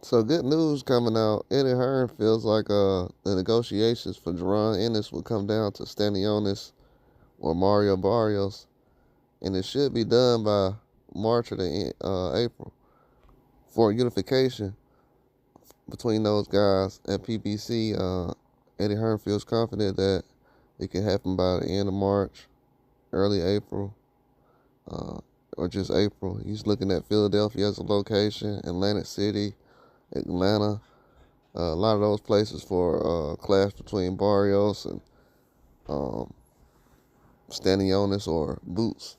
So good news coming out. Eddie Hearn feels like the negotiations for Jaron Ennis will come down to Stanionis or Mario Barrios, and it should be done by March or April for unification between those guys at PBC. Eddie Hearn feels confident that it can happen by the end of March, early April, uh, or just April. He's looking at Philadelphia as a location, Atlantic City, Atlanta. A lot of those places for clash between Barrios and um, Stanionis or Boots.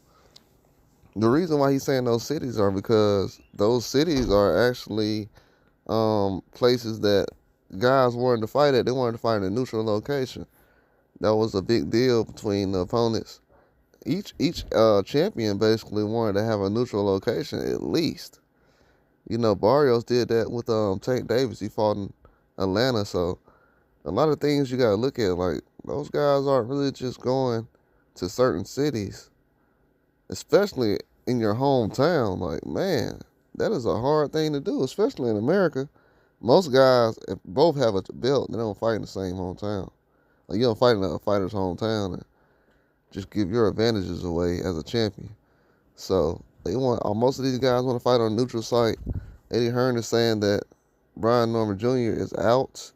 The reason why he's saying those cities are because those cities are actually places that guys wanted to fight at. They wanted to fight in a neutral location. That was a big deal between the opponents. Each champion basically wanted to have a neutral location at least. You know, Barrios did that with Tank Davis. He fought in Atlanta, so a lot of things you gotta look at. Like those guys aren't really just going to certain cities, especially in your hometown. Like man, that is a hard thing to do, especially in America. Most guys, if both have a belt, they don't fight in the same hometown. Like you don't fight in a fighter's hometown and just give your advantages away as a champion. So they want most of these guys want to fight on a neutral site. Eddie Hearn is saying that Brian Norman Jr. is out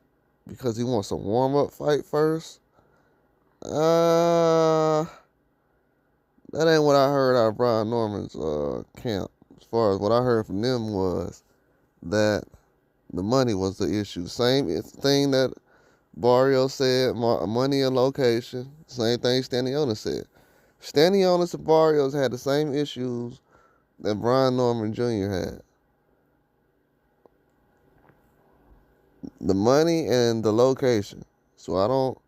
because he wants a warm up fight first. Uh, that ain't what I heard out of Brian Norman's camp. As far as what I heard from them was that the money was the issue. Same thing that Barrio said, money and location. Same thing Stanionis said. Stanionis and Barrios had the same issues that Brian Norman Jr. had. The money and the location. So I don't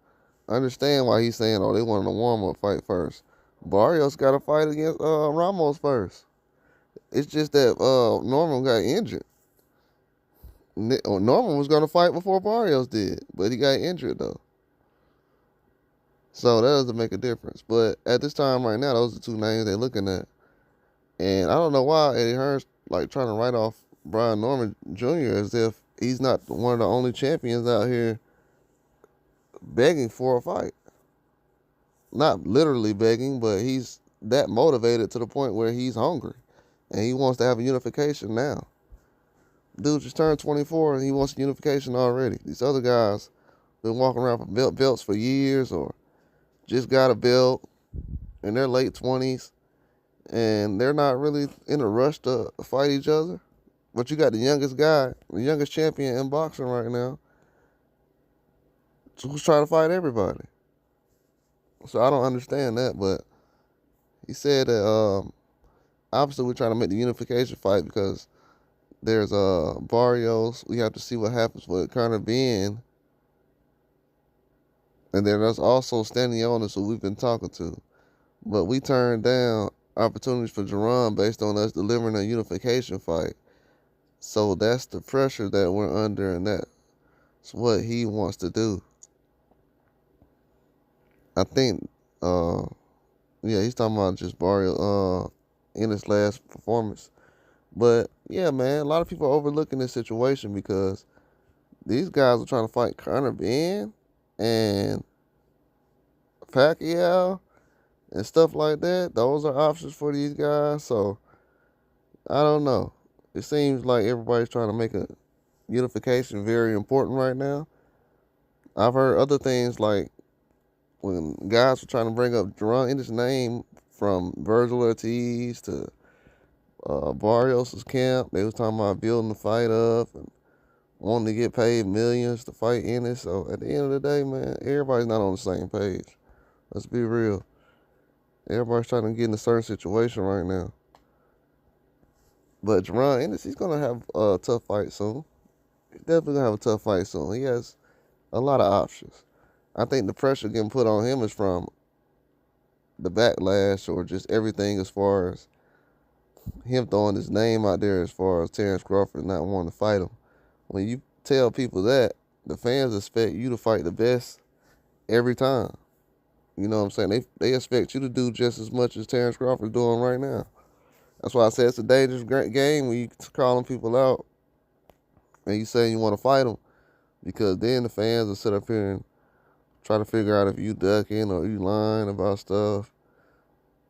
understand why he's saying, oh, they wanted a warm-up fight first. Barrios got to fight against Ramos first. It's just that Norman got injured. Norman was going to fight before Barrios did, but he got injured, though. So that doesn't make a difference. But at this time right now, those are two names they're looking at. And I don't know why Eddie Hearn's like trying to write off Brian Norman Jr. as if he's not one of the only champions out here begging for a fight. Not literally begging, but he's that motivated to the point where he's hungry. And he wants to have a unification now. Dude just turned 24 and he wants unification already. These other guys been walking around for belts for years or just got a belt in their late 20s. And they're not really in a rush to fight each other. But you got the youngest guy, the youngest champion in boxing right now, who's trying to fight everybody. So I don't understand that, but he said that obviously we're trying to make the unification fight because there's Barrios. We have to see what happens with Conor Ben. And then there's also Stanionis, who we've been talking to. But we turned down opportunities for Jaron based on us delivering a unification fight. So that's the pressure that we're under, and that's what he wants to do. I think, yeah, he's talking about just Barrio in his last performance. But yeah, man, a lot of people are overlooking this situation because these guys are trying to fight Conor Ben and Pacquiao and stuff like that. Those are options for these guys. So I don't know. It seems like everybody's trying to make a unification very important right now. I've heard other things like when guys were trying to bring up Jaron Ennis' name from Virgil Ortiz to Barrios' camp. They was talking about building the fight up and wanting to get paid millions to fight Ennis. So at the end of the day, man, everybody's not on the same page. Let's be real. Everybody's trying to get in a certain situation right now. But Jaron Ennis, he's going to have a tough fight soon. He's definitely going to have a tough fight soon. He has a lot of options. I think the pressure getting put on him is from the backlash or just everything as far as him throwing his name out there as far as Terrence Crawford not wanting to fight him. When you tell people that, the fans expect you to fight the best every time. You know what I'm saying? They expect you to do just as much as Terrence Crawford's doing right now. That's why I say it's a dangerous game when you calling people out and you saying you want to fight him, because then the fans will sit up here and try to figure out if you ducking or you lying about stuff.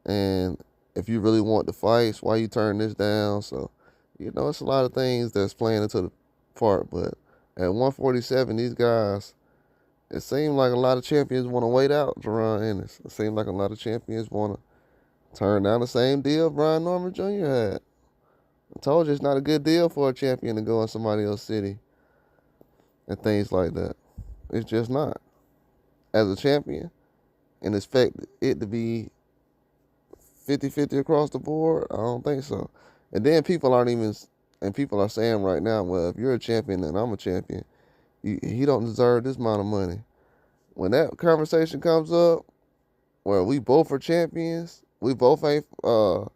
And if you really want the fights, why you turn this down? So, it's a lot of things that's playing into the part. But at 147, these guys, it seemed like a lot of champions want to wait out Jaron Ennis. It seemed like a lot of champions want to turn down the same deal Brian Norman Jr. had. I told you it's not a good deal for a champion to go in somebody else's city and things like that. It's just not. As a champion, and expect it to be 50-50 across the board, I don't think so. And then people are saying right now, well, if you're a champion and I'm a champion, he don't deserve this amount of money. When that conversation comes up, where we both are champions, we both ain't fought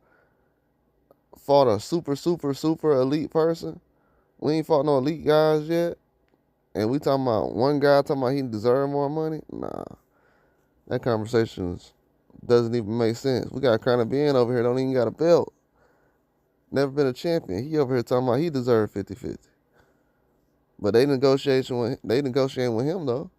a super elite person. We ain't fought no elite guys yet. And we talking about one guy talking about he deserve more money? Nah. That conversation doesn't even make sense. We got Conor Ben over here, don't even got a belt. Never been a champion. He over here talking about he deserved 50-50. But they negotiating with him though.